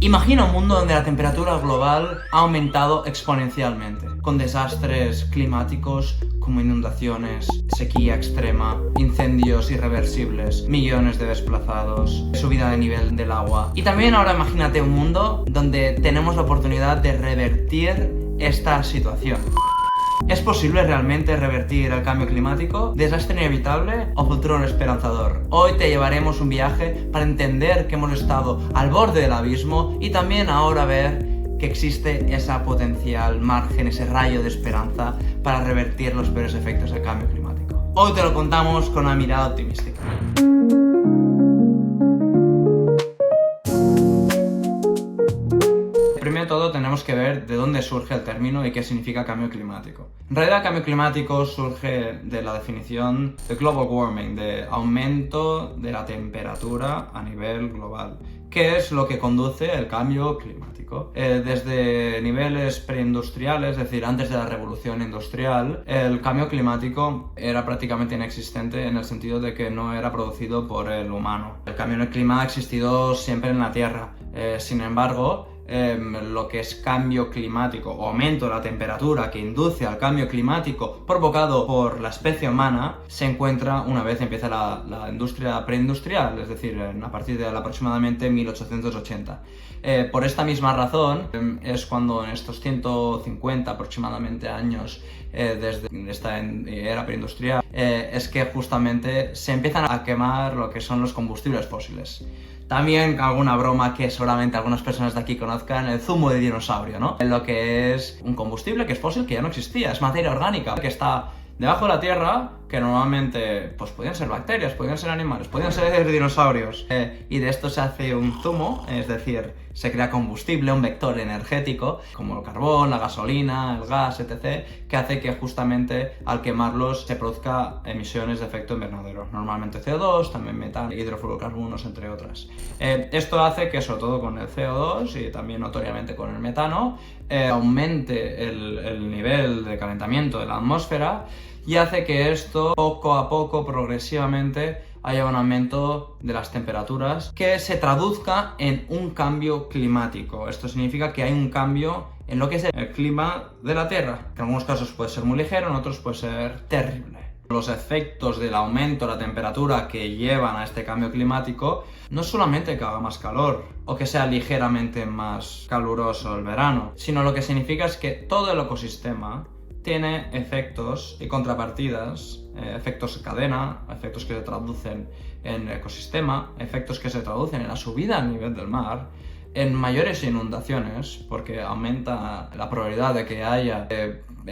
Imagina un mundo donde la temperatura global ha aumentado exponencialmente, con desastres climáticos como inundaciones, sequía extrema, incendios irreversibles, millones de desplazados, subida de nivel del agua. Y también ahora imagínate un mundo donde tenemos la oportunidad de revertir esta situación. ¿Es posible realmente revertir el cambio climático? ¿Desastre inevitable o futuro esperanzador? Hoy te llevaremos un viaje para entender que hemos estado al borde del abismo y también ahora ver que existe esa potencial margen, ese rayo de esperanza para revertir los peores efectos del cambio climático. Hoy te lo contamos con una mirada optimística. Primero de todo tenemos que ver de dónde surge el término y qué significa cambio climático. En realidad, cambio climático surge de la definición de global warming, de aumento de la temperatura a nivel global, que es lo que conduce el cambio climático. Desde niveles preindustriales, es decir, antes de la revolución industrial, el cambio climático era prácticamente inexistente en el sentido de que no era producido por el humano. El cambio en el clima ha existido siempre en la Tierra. Sin embargo, lo que es cambio climático o aumento de la temperatura que induce al cambio climático provocado por la especie humana se encuentra una vez empieza la industria preindustrial, es decir, a partir de aproximadamente 1880. Por esta misma razón es cuando en estos 150 aproximadamente años desde esta era preindustrial es que justamente se empiezan a quemar lo que son los combustibles fósiles. También alguna broma que seguramente algunas personas de aquí conozcan, el zumo de dinosaurio, ¿no? Lo que es un combustible que es fósil, que ya no existía, es materia orgánica, que está debajo de la tierra, que normalmente pues podían ser bacterias, podían ser animales, podían ser dinosaurios. Y de esto se hace un zumo, es decir, se crea combustible, un vector energético, como el carbón, la gasolina, el gas, etc., que hace que justamente al quemarlos se produzca emisiones de efecto invernadero. Normalmente CO2, también metano, hidrofluorocarbonos, entre otras. Esto hace que, sobre todo con el CO2 y también notoriamente con el metano, aumente el nivel de calentamiento de la atmósfera y hace que esto poco a poco, progresivamente, haya un aumento de las temperaturas que se traduzca en un cambio climático. Esto significa que hay un cambio en lo que es el clima de la Tierra, que en algunos casos puede ser muy ligero, en otros puede ser terrible. Los efectos del aumento de la temperatura que llevan a este cambio climático no es solamente que haga más calor o que sea ligeramente más caluroso el verano, sino lo que significa es que todo el ecosistema tiene efectos y contrapartidas, efectos cadena, efectos que se traducen en ecosistema, efectos que se traducen en la subida al nivel del mar, en mayores inundaciones, porque aumenta la probabilidad de que haya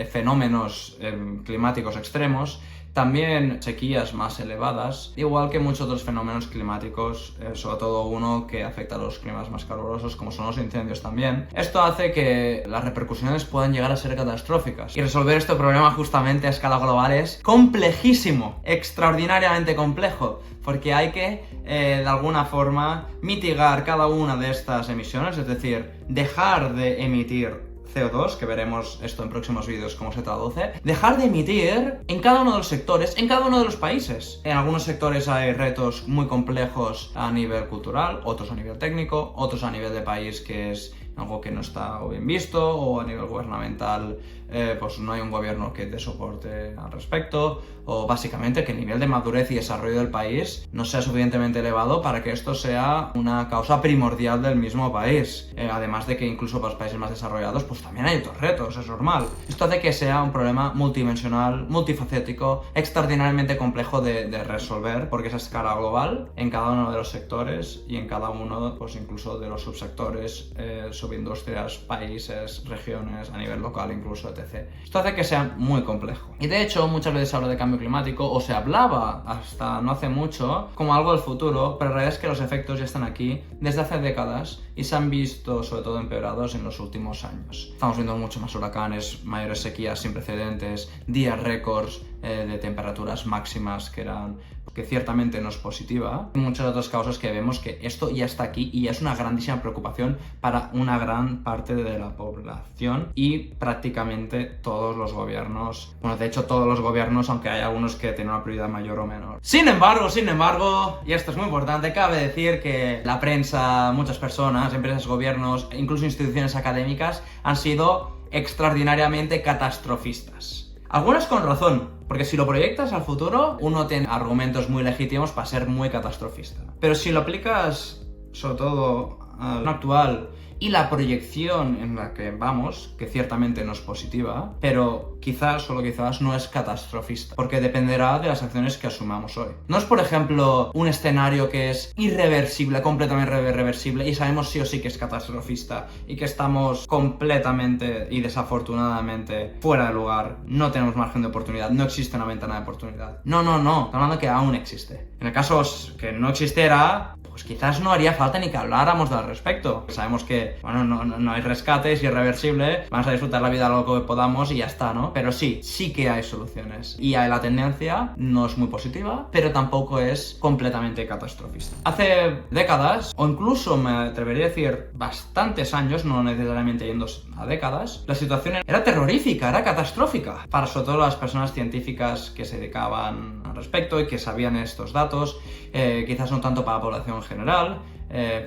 fenómenos climáticos extremos, también sequías más elevadas, igual que muchos otros fenómenos climáticos, sobre todo uno que afecta a los climas más calurosos, como son los incendios también. Esto hace que las repercusiones puedan llegar a ser catastróficas. Y resolver este problema justamente a escala global es complejísimo, extraordinariamente complejo, porque hay que, de alguna forma, mitigar cada una de estas emisiones, es decir, dejar de emitir CO2, que veremos esto en próximos vídeos cómo se traduce, dejar de emitir en cada uno de los sectores, en cada uno de los países. En algunos sectores hay retos muy complejos a nivel cultural, otros a nivel técnico, otros a nivel de país, que es algo que no está bien visto, o a nivel gubernamental pues no hay un gobierno que dé soporte al respecto, o básicamente que el nivel de madurez y desarrollo del país no sea suficientemente elevado para que esto sea una causa primordial del mismo país. Además de que incluso para los países más desarrollados pues también hay otros retos, es normal. Esto hace que sea un problema multidimensional, multifacético, extraordinariamente complejo de resolver, porque es a escala global en cada uno de los sectores y en cada uno pues incluso de los subsectores, subindustrias, países, regiones, a nivel local incluso, etc. Esto hace que sea muy complejo. Y de hecho, muchas veces se habla de cambio climático, o se hablaba hasta no hace mucho, como algo del futuro, pero la realidad es que los efectos ya están aquí desde hace décadas y se han visto, sobre todo, empeorados en los últimos años. Estamos viendo mucho más huracanes, mayores sequías sin precedentes, días récords de temperaturas máximas que ciertamente no es positiva. Y muchas otras causas que vemos que esto ya está aquí y ya es una grandísima preocupación para una gran parte de la población y prácticamente todos los gobiernos. Bueno, de hecho todos los gobiernos, aunque hay algunos que tienen una prioridad mayor o menor. Sin embargo, y esto es muy importante, cabe decir que la prensa, muchas personas personas, empresas, gobiernos, e incluso instituciones académicas han sido extraordinariamente catastrofistas. Algunas con razón, porque si lo proyectas al futuro, uno tiene argumentos muy legítimos para ser muy catastrofista. Pero si lo aplicas, sobre todo al actual, y la proyección en la que vamos, que ciertamente no es positiva, pero quizás, solo quizás, no es catastrofista, porque dependerá de las acciones que asumamos hoy. No es, por ejemplo, un escenario que es irreversible, completamente irreversible, y sabemos sí o sí que es catastrofista, y que estamos completamente y desafortunadamente fuera de lugar, no tenemos margen de oportunidad, no existe una ventana de oportunidad. No, estamos hablando que aún existe. En el caso que no existiera, pues quizás no haría falta ni que habláramos al respecto. Sabemos que, bueno, no hay rescate, es irreversible, vamos a disfrutar la vida lo que podamos y ya está, ¿no? Pero sí que hay soluciones. Y la tendencia no es muy positiva, pero tampoco es completamente catastrofista. Hace décadas, o incluso me atrevería a decir bastantes años, no necesariamente yendo a décadas, la situación era terrorífica, era catastrófica. Para sobre todo las personas científicas que se dedicaban al respecto y que sabían estos datos, quizás no tanto para la población general,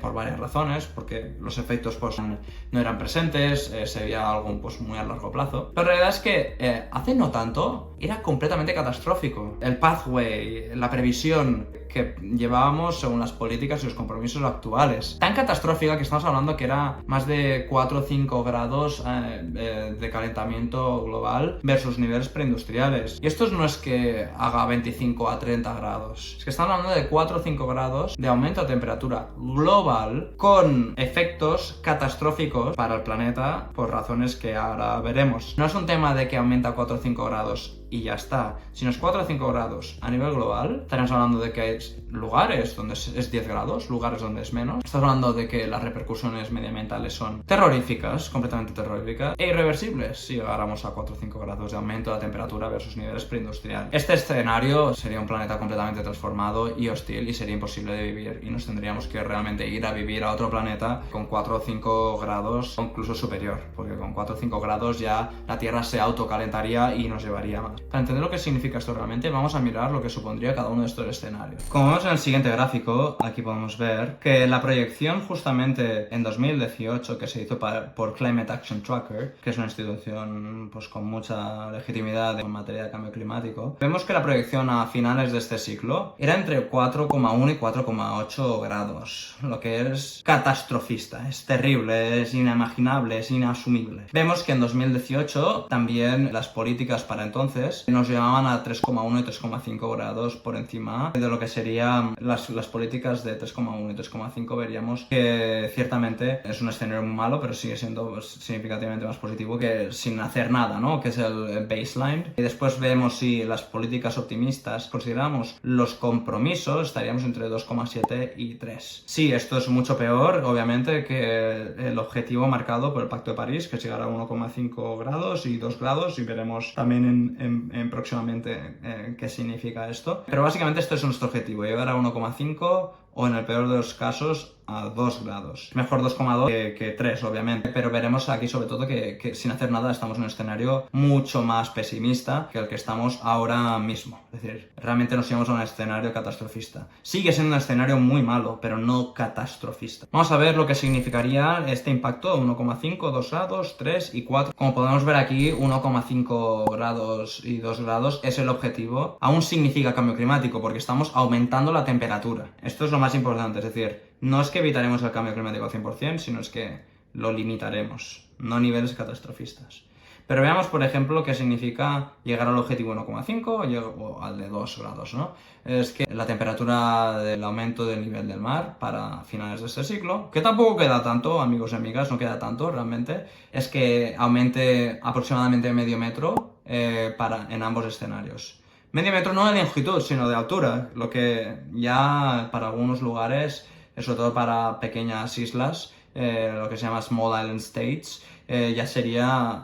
por varias razones, porque los efectos pues no eran presentes, se veía algo pues muy a largo plazo. Pero la realidad es que hace no tanto era completamente catastrófico. El pathway, la previsión que llevábamos según las políticas y los compromisos actuales. Tan catastrófica que estamos hablando que era más de 4 o 5 grados de calentamiento global versus niveles preindustriales. Y esto no es que haga 25 a 30 grados, es que estamos hablando de 4 o 5 grados de aumento de temperatura global con efectos catastróficos para el planeta por razones que ahora veremos. No es un tema de que aumenta 4 o 5 grados y ya está. Si no es 4 o 5 grados a nivel global, estaremos hablando de que hay lugares donde es 10 grados, lugares donde es menos. Estamos hablando de que las repercusiones medioambientales son terroríficas, completamente terroríficas, e irreversibles si llegáramos a 4 o 5 grados de aumento de la temperatura versus niveles preindustriales. Este escenario sería un planeta completamente transformado y hostil y sería imposible de vivir y nos tendríamos que realmente ir a vivir a otro planeta con 4 o 5 grados o incluso superior, porque con 4 o 5 grados ya la Tierra se autocalentaría y nos llevaría más. Para entender lo que significa esto realmente, vamos a mirar lo que supondría cada uno de estos escenarios. Como vemos en el siguiente gráfico, aquí podemos ver que la proyección justamente en 2018 que se hizo por Climate Action Tracker, que es una institución pues con mucha legitimidad en materia de cambio climático, vemos que la proyección a finales de este ciclo era entre 4,1 y 4,8 grados, lo que es catastrofista, es terrible, es inimaginable, es inasumible. Vemos que en 2018 también las políticas para entonces nos llevaban a 3,1 y 3,5 grados por encima de lo que serían las políticas de 3,1 y 3,5. Veríamos que ciertamente es un escenario muy malo, pero sigue siendo pues, significativamente más positivo que sin hacer nada, ¿no? Que es el baseline. Y después vemos si las políticas optimistas consideramos los compromisos, estaríamos entre 2,7 y 3. Sí, esto es mucho peor, obviamente, que el objetivo marcado por el Pacto de París, que es llegar a 1,5 grados y 2 grados, y veremos también próximamente qué significa esto. Pero básicamente este es nuestro objetivo, llegar a 1,5 o en el peor de los casos a 2 grados. Mejor 2,2 que 3, obviamente. Pero veremos aquí sobre todo que sin hacer nada estamos en un escenario mucho más pesimista que el que estamos ahora mismo. Es decir, realmente nos íbamos a un escenario catastrofista. Sigue siendo un escenario muy malo, pero no catastrofista. Vamos a ver lo que significaría este impacto: 1,5, 2 grados, 3 y 4. Como podemos ver aquí, 1,5 grados y 2 grados es el objetivo. Aún significa cambio climático porque estamos aumentando la temperatura. Esto es lo más importante, es decir, no es que evitaremos el cambio climático al 100%, sino es que lo limitaremos, no a niveles catastrofistas. Pero veamos, por ejemplo, qué significa llegar al objetivo 1,5 o al de 2 grados, ¿no? Es que la temperatura del aumento del nivel del mar para finales de este ciclo, que tampoco queda tanto, amigos y amigas, no queda tanto realmente, es que aumente aproximadamente medio metro en ambos escenarios. Medio metro no de longitud, sino de altura, lo que ya para algunos lugares, sobre todo para pequeñas islas, lo que se llama Small Island States, ya sería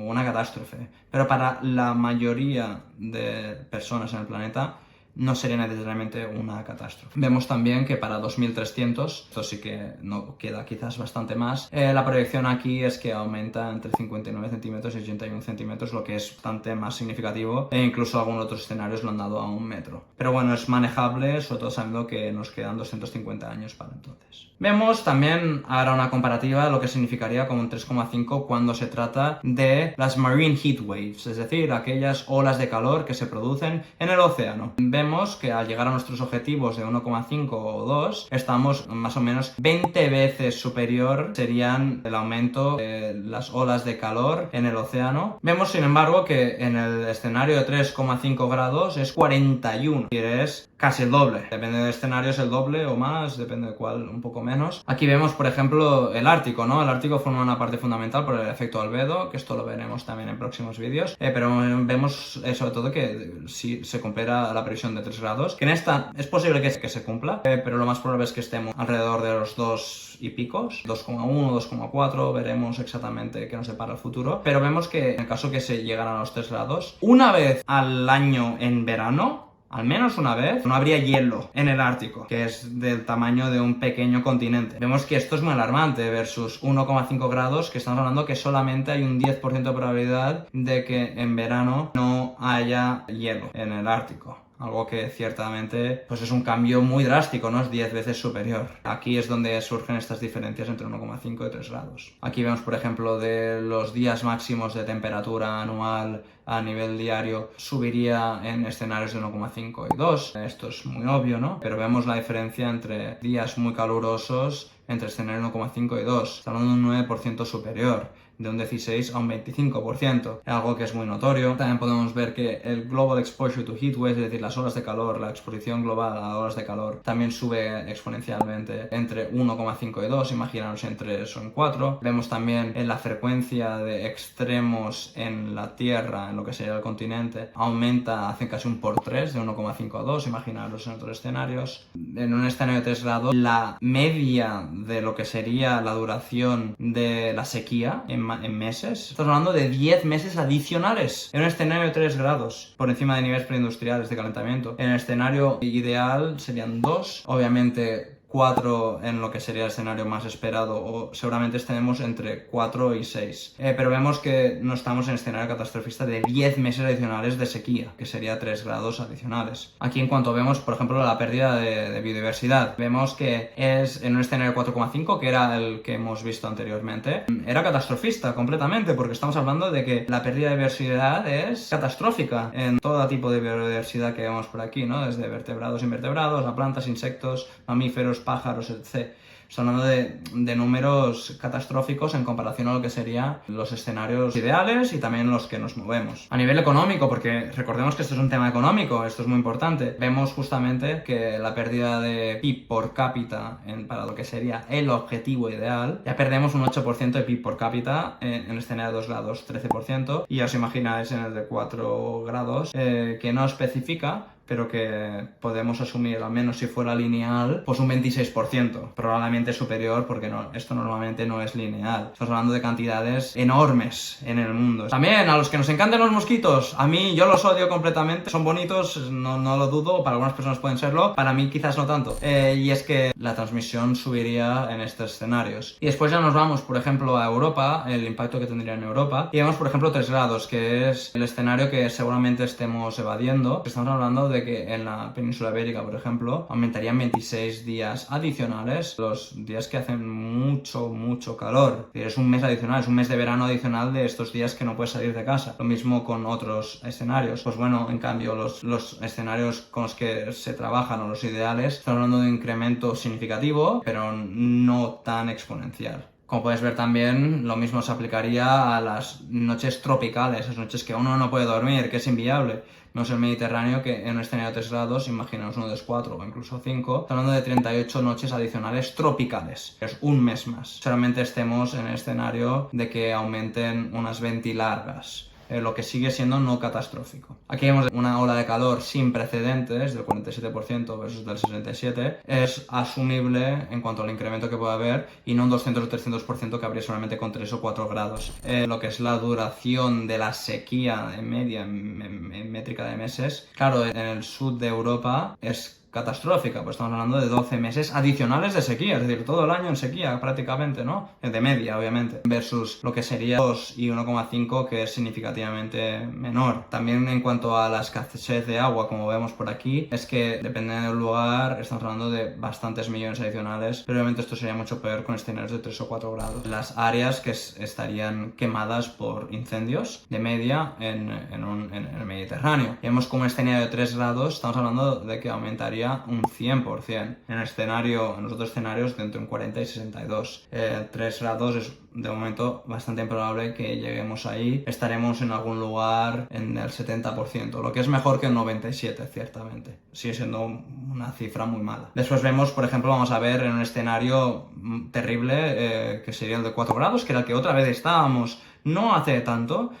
una catástrofe. Pero para la mayoría de personas en el planeta, no sería necesariamente una catástrofe. Vemos también que para 2300, esto sí que no queda quizás bastante más, la proyección aquí es que aumenta entre 59 centímetros y 81 centímetros, lo que es bastante más significativo, e incluso algunos otros escenarios lo han dado a 1 metro. Pero bueno, es manejable, sobre todo sabiendo que nos quedan 250 años para entonces. Vemos también ahora una comparativa de lo que significaría como un 3,5 cuando se trata de las marine heat waves, es decir, aquellas olas de calor que se producen en el océano. Vemos que al llegar a nuestros objetivos de 1,5 o 2, estamos más o menos 20 veces superior serían el aumento de las olas de calor en el océano. Vemos, sin embargo, que en el escenario de 3,5 grados es 41, y es casi el doble. Depende del escenario, es el doble o más, depende de cuál, un poco menos. Aquí vemos, por ejemplo, el Ártico, ¿no? El Ártico forma una parte fundamental por el efecto albedo, que esto lo veremos también en próximos vídeos, pero vemos sobre todo que si se cumpliera la previsión de 3 grados, que en esta es posible que se cumpla, pero lo más probable es que estemos alrededor de los 2 y picos, 2,1, 2,4, veremos exactamente qué nos depara el futuro, pero vemos que en el caso que se llegaran a los 3 grados, una vez al año en verano, al menos una vez, no habría hielo en el Ártico, que es del tamaño de un pequeño continente. Vemos que esto es muy alarmante versus 1,5 grados, que estamos hablando que solamente hay un 10% de probabilidad de que en verano no haya hielo en el Ártico. Algo que ciertamente pues es un cambio muy drástico, ¿no? Es 10 veces superior. Aquí es donde surgen estas diferencias entre 1,5 y 3 grados. Aquí vemos, por ejemplo, de los días máximos de temperatura anual a nivel diario, subiría en escenarios de 1,5 y 2. Esto es muy obvio, ¿no? Pero vemos la diferencia entre días muy calurosos entre escenario 1,5 y 2. Está hablando de un 9% superior, de un 16 a un 25%, algo que es muy notorio. También podemos ver que el Global Exposure to Heat Waves, es decir, las olas de calor, la exposición global a olas de calor, también sube exponencialmente entre 1,5 y 2, imaginaros en 3 o en 4. Vemos también en la frecuencia de extremos en la Tierra, en lo que sería el continente, aumenta, hace casi un por 3, de 1,5 a 2, imaginaros en otros escenarios. En un escenario de 3 grados, la media de lo que sería la duración de la sequía en meses, estamos hablando de 10 meses adicionales en un escenario de 3 grados por encima de niveles preindustriales de calentamiento. En el escenario ideal serían 2, obviamente 4 en lo que sería el escenario más esperado, o seguramente estaremos entre 4 y 6. Pero vemos que no estamos en escenario catastrofista de 10 meses adicionales de sequía, que sería 3 grados adicionales. Aquí, en cuanto vemos, por ejemplo, la pérdida de biodiversidad, vemos que es en un escenario 4,5, que era el que hemos visto anteriormente, era catastrofista completamente, porque estamos hablando de que la pérdida de biodiversidad es catastrófica en todo tipo de biodiversidad que vemos por aquí, ¿no? Desde vertebrados, invertebrados, a plantas, insectos, mamíferos, pájaros, etc. Estamos hablando de números catastróficos en comparación a lo que serían los escenarios ideales y también los que nos movemos. A nivel económico, porque recordemos que esto es un tema económico, esto es muy importante, vemos justamente que la pérdida de PIB por cápita para lo que sería el objetivo ideal, ya perdemos un 8% de PIB por cápita en el escenario de 2 grados, 13%, y ya os imagináis en el de 4 grados, que no especifica, pero que podemos asumir, al menos si fuera lineal, pues un 26%, probablemente superior, porque esto normalmente no es lineal. Estamos hablando de cantidades enormes en el mundo. También, a los que nos encantan los mosquitos, a mí yo los odio completamente, son bonitos, no lo dudo, para algunas personas pueden serlo, para mí quizás no tanto. Y es que la transmisión subiría en estos escenarios. Y después ya nos vamos, por ejemplo, a Europa, el impacto que tendría en Europa, y vemos, por ejemplo, 3 grados, que es el escenario que seguramente estemos evadiendo. Estamos hablando de que en la península ibérica, por ejemplo, aumentarían 26 días adicionales, los días que hacen mucho calor. Es un mes adicional, es un mes de verano adicional de estos días que no puedes salir de casa. Lo mismo con otros escenarios. Pues bueno, en cambio, los escenarios con los que se trabajan o los ideales, están hablando de un incremento significativo, pero no tan exponencial. Como puedes ver también, lo mismo se aplicaría a las noches tropicales, esas noches que uno no puede dormir, que es inviable. Vemos el Mediterráneo, que en un escenario de 3 grados, imaginaos uno de 4 o incluso 5, está hablando de 38 noches adicionales tropicales, que es un mes más. Solamente estemos en el escenario de que aumenten unas 20 largas. lo que sigue siendo no catastrófico. Aquí vemos una ola de calor sin precedentes del 47% versus del 67%. Es asumible en cuanto al incremento que puede haber y no un 200 o 300% que habría solamente con 3 o 4 grados. Lo que es la duración de la sequía en media, en métrica de meses, claro, en el sur de Europa es catastrófica, pues estamos hablando de 12 meses adicionales de sequía, es decir, todo el año en sequía prácticamente, ¿no? De media, obviamente, versus lo que sería 2 y 1,5, que es significativamente menor. También en cuanto a la escasez de agua, como vemos por aquí, es que dependiendo del lugar, estamos hablando de bastantes millones adicionales, pero obviamente esto sería mucho peor con escenarios de 3 o 4 grados. Las áreas que estarían quemadas por incendios de media en el Mediterráneo. Y vemos como un escenario de 3 grados, estamos hablando de que aumentaría un 100%. En los otros escenarios de entre un 40 y 62. 3 grados es de momento bastante improbable que lleguemos ahí. Estaremos en algún lugar en el 70%, lo que es mejor que el 97%, ciertamente. Sigue siendo una cifra muy mala. Después vemos, por ejemplo, vamos a ver en un escenario terrible, que sería el de 4 grados, que era el que otra vez estábamos no hace tanto,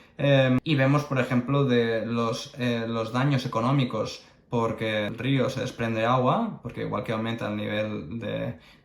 y vemos, por ejemplo, de los daños económicos porque el río se desprende agua, porque igual que aumenta el nivel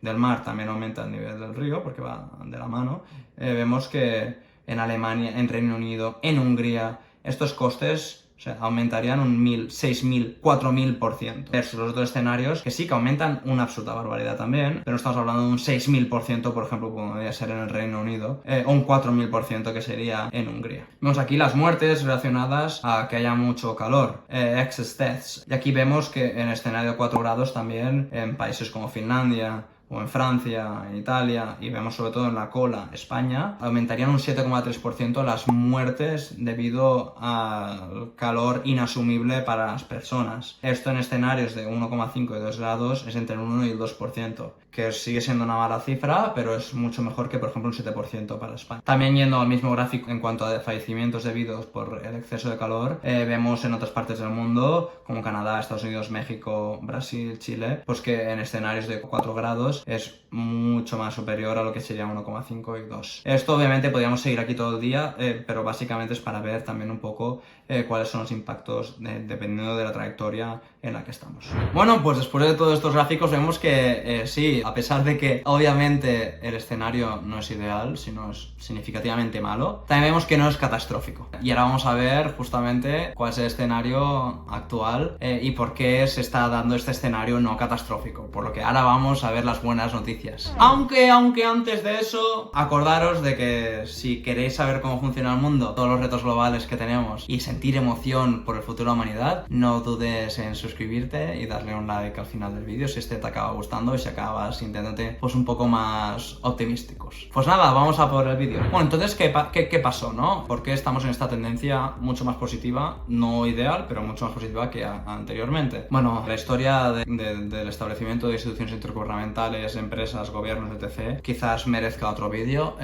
del mar, también aumenta el nivel del río, porque va de la mano. Vemos que en Alemania, en Reino Unido, en Hungría, estos costes aumentarían un 1000, 6000, 4000%. Versus los otros escenarios que sí que aumentan una absoluta barbaridad también, pero no estamos hablando de un 6000%, por ejemplo, como podría ser en el Reino Unido, o un 4000% que sería en Hungría. Vemos aquí las muertes relacionadas a que haya mucho calor, excess deaths. Y aquí vemos que en el escenario de 4 grados también, en países como Finlandia, o en Francia, en Italia, y vemos sobre todo en la cola España, aumentarían un 7,3% las muertes debido al calor inasumible para las personas. Esto en escenarios de 1,5 y 2 grados es entre el 1 y el 2%, que sigue siendo una mala cifra, pero es mucho mejor que, por ejemplo, un 7% para España. También yendo al mismo gráfico en cuanto a fallecimientos debidos por el exceso de calor, vemos en otras partes del mundo, como Canadá, Estados Unidos, México, Brasil, Chile, pues que en escenarios de 4 grados es mucho más superior a lo que sería 1,5 y 2. Esto obviamente podríamos seguir aquí todo el día, pero básicamente es para ver también un poco cuáles son los impactos dependiendo de la trayectoria en la que estamos. Bueno, pues después de todos estos gráficos vemos que sí, a pesar de que obviamente el escenario no es ideal, sino es significativamente malo, también vemos que no es catastrófico. Y ahora vamos a ver justamente cuál es el escenario actual y por qué se está dando este escenario no catastrófico. Por lo que ahora vamos a ver las buenas noticias. Aunque antes de eso, acordaros de que si queréis saber cómo funciona el mundo, todos los retos globales que tenemos y sentir emoción por el futuro de la humanidad, no dudes en suscribirte y darle un like al final del vídeo si este te acaba gustando y si acabas sintiéndote pues un poco más optimísticos. Pues nada, vamos a por el vídeo. Bueno, entonces, ¿qué pasó, no? ¿Por qué estamos en esta tendencia mucho más positiva? No ideal, pero mucho más positiva que anteriormente. Bueno, la historia del establecimiento de instituciones intergubernamentales, empresas, gobiernos, etc. quizás merezca otro vídeo,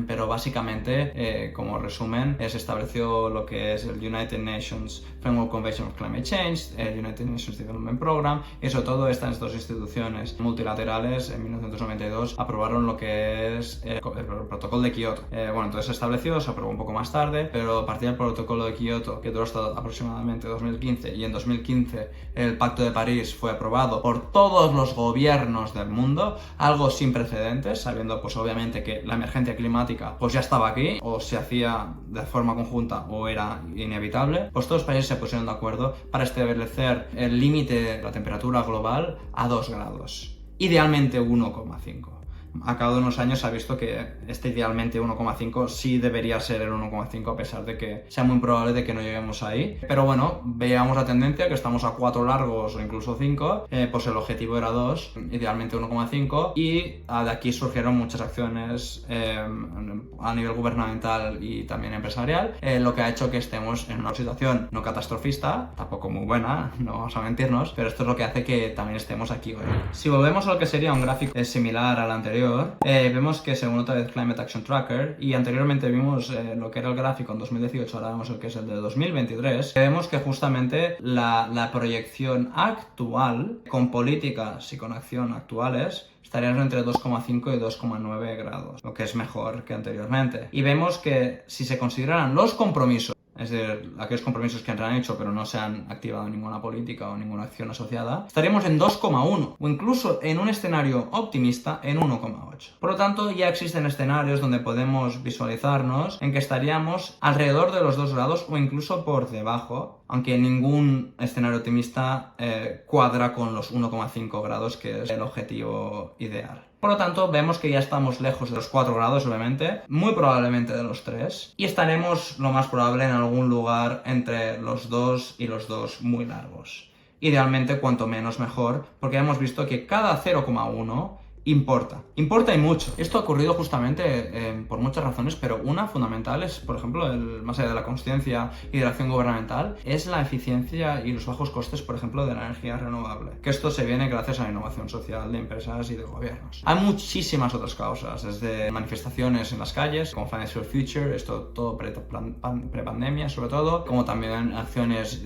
pero básicamente, como resumen, se estableció lo que es el United Nations Framework Convention of Climate Change, el United Nations Development Program, y sobre todo estas dos instituciones multilaterales en 1992 aprobaron lo que es el protocolo de Kioto. Bueno, entonces se estableció, se aprobó un poco más tarde, pero a partir del protocolo de Kioto, que duró hasta aproximadamente 2015, y en 2015 el Pacto de París fue aprobado por todos los gobiernos del mundo, algo sin precedentes, sabiendo pues obviamente que la emergencia climática pues ya estaba aquí, o se hacía de forma conjunta o era inevitable, pues todos los países se pusieron de acuerdo para establecer el límite de la temperatura global a 2 grados, idealmente 1,5. A cabo de unos años se ha visto que este idealmente 1,5 sí debería ser el 1,5 a pesar de que sea muy probable de que no lleguemos ahí. Pero bueno, veamos la tendencia, que estamos a 4 largos o incluso 5, pues el objetivo era 2, idealmente 1,5, y de aquí surgieron muchas acciones a nivel gubernamental y también empresarial, lo que ha hecho que estemos en una situación no catastrofista, tampoco muy buena, no vamos a mentirnos, pero esto es lo que hace que también estemos aquí hoy. Si volvemos a lo que sería un gráfico similar al anterior, vemos que según otra vez Climate Action Tracker, y anteriormente vimos lo que era el gráfico en 2018, ahora vemos el que es el de 2023, vemos que justamente la proyección actual, con políticas y con acción actuales, estarían entre 2,5 y 2,9 grados, lo que es mejor que anteriormente. Y vemos que si se consideran los compromisos es decir, aquellos compromisos que han hecho pero no se han activado ninguna política o ninguna acción asociada, estaríamos en 2,1 o incluso en un escenario optimista en 1,8. Por lo tanto, ya existen escenarios donde podemos visualizarnos en que estaríamos alrededor de los 2 grados o incluso por debajo, aunque ningún escenario optimista cuadra con los 1,5 grados, que es el objetivo ideal. Por lo tanto, vemos que ya estamos lejos de los 4 grados, obviamente, muy probablemente de los 3, y estaremos, lo más probable, en algún lugar entre los 2 y los 2 muy largos. Idealmente, cuanto menos mejor, porque hemos visto que cada 0,1 importa y mucho. Esto ha ocurrido justamente por muchas razones, pero una fundamental es, por ejemplo, más allá de la consciencia y de la acción gubernamental, es la eficiencia y los bajos costes, por ejemplo, de la energía renovable. Que esto se viene gracias a la innovación social de empresas y de gobiernos. Hay muchísimas otras causas, desde manifestaciones en las calles, como Fridays for Future, esto todo prepandemia sobre todo, como también acciones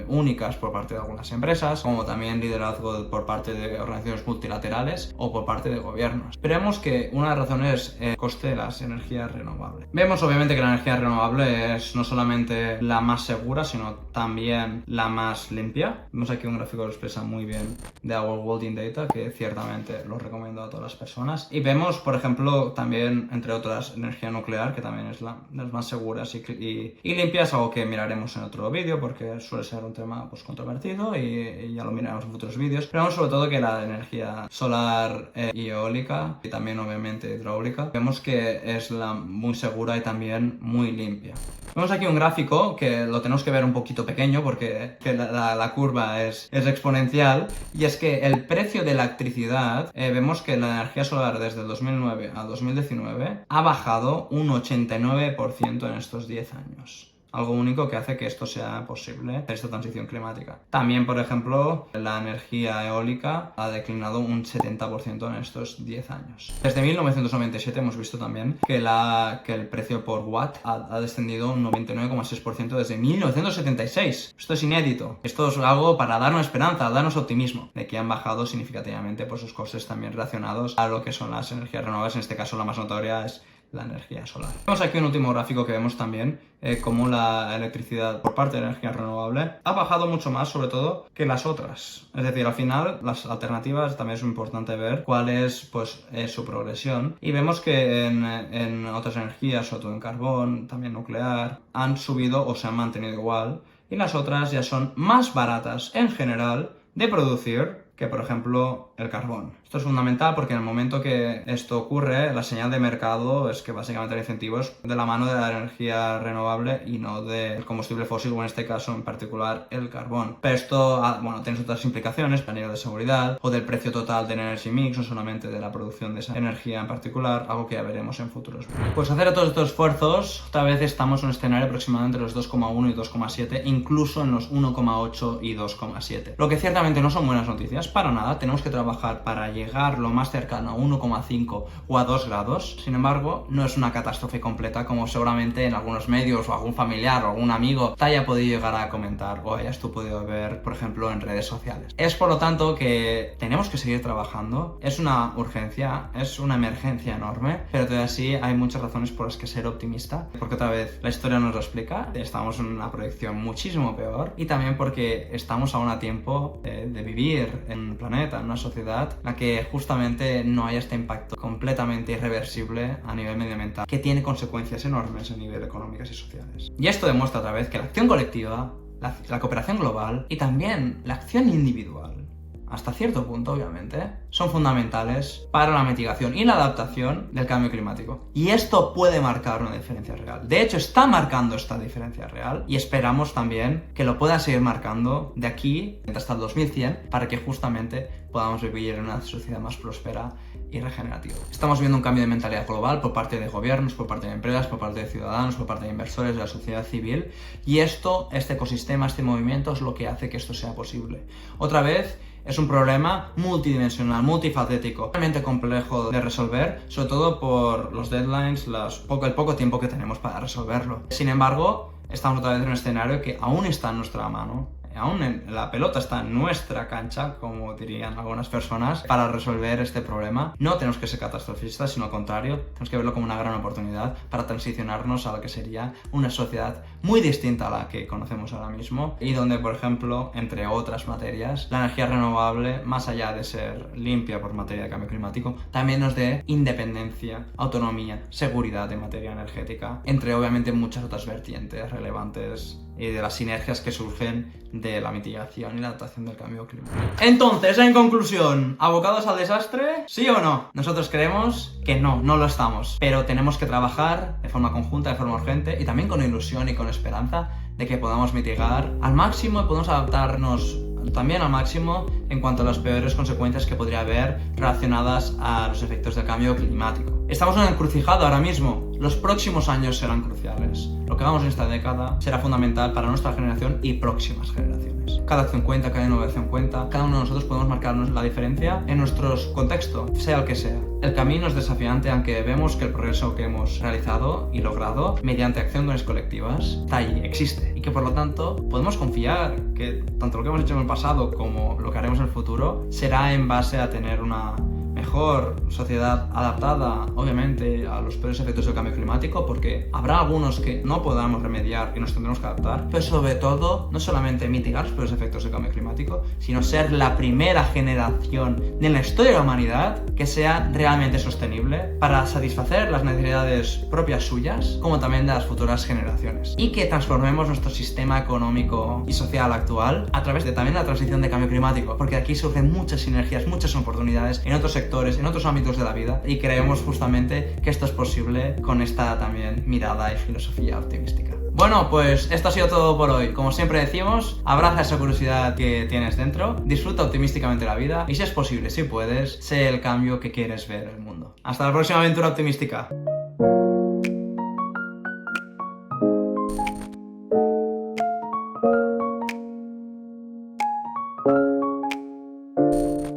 únicas por parte de algunas empresas, como también liderazgo por parte de organizaciones multilaterales o por parte de gobiernos. Pero vemos que una de las razones es el coste de las energías renovables. Vemos obviamente que la energía renovable es no solamente la más segura, sino también la más limpia. Vemos aquí un gráfico que lo expresa muy bien de Our World in Data, que ciertamente lo recomiendo a todas las personas. Y vemos, por ejemplo, también, entre otras, energía nuclear, que también es de las más seguras y limpias, algo que miraremos en otro vídeo, porque suele ser un tema pues controvertido y ya lo miraremos en futuros vídeos. Pero vemos sobre todo que la energía solar y eólica y también obviamente hidráulica, vemos que es muy segura y también muy limpia. Vemos aquí un gráfico que lo tenemos que ver un poquito pequeño porque la curva es exponencial, y es que el precio de la electricidad, vemos que la energía solar desde el 2009 a 2019 ha bajado un 89% en estos 10 años. Algo único que hace que esto sea posible, esta transición climática. También, por ejemplo, la energía eólica ha declinado un 70% en estos 10 años. Desde 1997 hemos visto también que el precio por watt ha descendido un 99,6% desde 1976. Esto es inédito. Esto es algo para darnos esperanza, darnos optimismo, de que han bajado significativamente pues, sus costes también relacionados a lo que son las energías renovables. En este caso, la más notoria es la energía solar. Vemos aquí un último gráfico que vemos también cómo la electricidad por parte de la energía renovable ha bajado mucho más, sobre todo, que las otras. Es decir, al final, las alternativas también es importante ver cuál es pues, su progresión. Y vemos que en otras energías, sobre todo en carbón, también nuclear, han subido o se han mantenido igual. Y las otras ya son más baratas en general de producir que, por ejemplo, el carbón. Esto es fundamental porque en el momento que esto ocurre, la señal de mercado es que básicamente el incentivo es de la mano de la energía renovable y no del combustible fósil, o en este caso en particular el carbón. Pero esto, bueno, tiene otras implicaciones a nivel de seguridad o del precio total del energy mix, no solamente de la producción de esa energía en particular, algo que ya veremos en futuros vídeos. Pues hacer todos estos esfuerzos, otra vez estamos en un escenario aproximadamente entre los 2,1 y 2,7, incluso en los 1,8 y 2,7. Lo que ciertamente no son buenas noticias, para nada. Tenemos que trabajar para llegar lo más cercano a 1,5 o a 2 grados. Sin embargo, no es una catástrofe completa, como seguramente en algunos medios o algún familiar o algún amigo te haya podido llegar a comentar o hayas tú podido ver, por ejemplo, en redes sociales. Es por lo tanto que tenemos que seguir trabajando. Es una urgencia, es una emergencia enorme, pero todavía sí hay muchas razones por las que ser optimista, porque otra vez la historia nos lo explica. Estamos en una proyección muchísimo peor, y también porque estamos aún a tiempo de vivir en un planeta, en una sociedad en la que justamente no haya este impacto completamente irreversible a nivel medioambiental, que tiene consecuencias enormes a nivel económicas y sociales. Y esto demuestra otra vez que la acción colectiva, la cooperación global y también la acción individual, hasta cierto punto obviamente, son fundamentales para la mitigación y la adaptación del cambio climático. Y esto puede marcar una diferencia real. De hecho, está marcando esta diferencia real, y esperamos también que lo pueda seguir marcando de aquí hasta el 2100 para que justamente podamos vivir en una sociedad más próspera y regenerativa. Estamos viendo un cambio de mentalidad global por parte de gobiernos, por parte de empresas, por parte de ciudadanos, por parte de inversores, de la sociedad civil, y este ecosistema, este movimiento es lo que hace que esto sea posible. Otra vez, es un problema multidimensional, multifacético, realmente complejo de resolver, sobre todo por los deadlines, el poco tiempo que tenemos para resolverlo. Sin embargo, estamos otra vez en un escenario que aún está en nuestra mano, la pelota está en nuestra cancha, como dirían algunas personas, para resolver este problema. No tenemos que ser catastrofistas, sino al contrario, tenemos que verlo como una gran oportunidad para transicionarnos a lo que sería una sociedad muy distinta a la que conocemos ahora mismo y donde, por ejemplo, entre otras materias, la energía renovable, más allá de ser limpia por materia de cambio climático, también nos dé independencia, autonomía, seguridad en materia energética, entre obviamente muchas otras vertientes relevantes y de las sinergias que surgen de la mitigación y la adaptación del cambio climático. Entonces, en conclusión, ¿abocados al desastre? ¿Sí o no? Nosotros creemos que no lo estamos, pero tenemos que trabajar de forma conjunta, de forma urgente y también con ilusión y con esperanza de que podamos mitigar al máximo y podamos adaptarnos también al máximo en cuanto a las peores consecuencias que podría haber relacionadas a los efectos del cambio climático. Estamos en una encrucijada ahora mismo. Los próximos años serán cruciales. Lo que hagamos en esta década será fundamental para nuestra generación y próximas generaciones. Cada acción cuenta, cada innovación cuenta. Cada uno de nosotros podemos marcarnos la diferencia en nuestro contexto, sea el que sea. El camino es desafiante, aunque vemos que el progreso que hemos realizado y logrado mediante acciones colectivas está ahí, existe. Y que por lo tanto podemos confiar que tanto lo que hemos hecho en el pasado como lo que haremos en el futuro será en base a tener una mejor sociedad adaptada, obviamente, a los peores efectos del cambio climático, porque habrá algunos que no podamos remediar y nos tendremos que adaptar, pero sobre todo, no solamente mitigar los peores efectos del cambio climático, sino ser la primera generación de la historia de la humanidad que sea realmente sostenible para satisfacer las necesidades propias suyas, como también de las futuras generaciones. Y que transformemos nuestro sistema económico y social actual a través de también la transición de cambio climático, porque aquí surgen muchas sinergias, muchas oportunidades en otros sectores, en otros ámbitos de la vida, y creemos justamente que esto es posible con esta también mirada y filosofía optimística. Bueno, pues esto ha sido todo por hoy. Como siempre decimos, abraza esa curiosidad que tienes dentro, disfruta optimísticamente la vida y si es posible, si puedes, sé el cambio que quieres ver en el mundo. Hasta la próxima aventura optimística.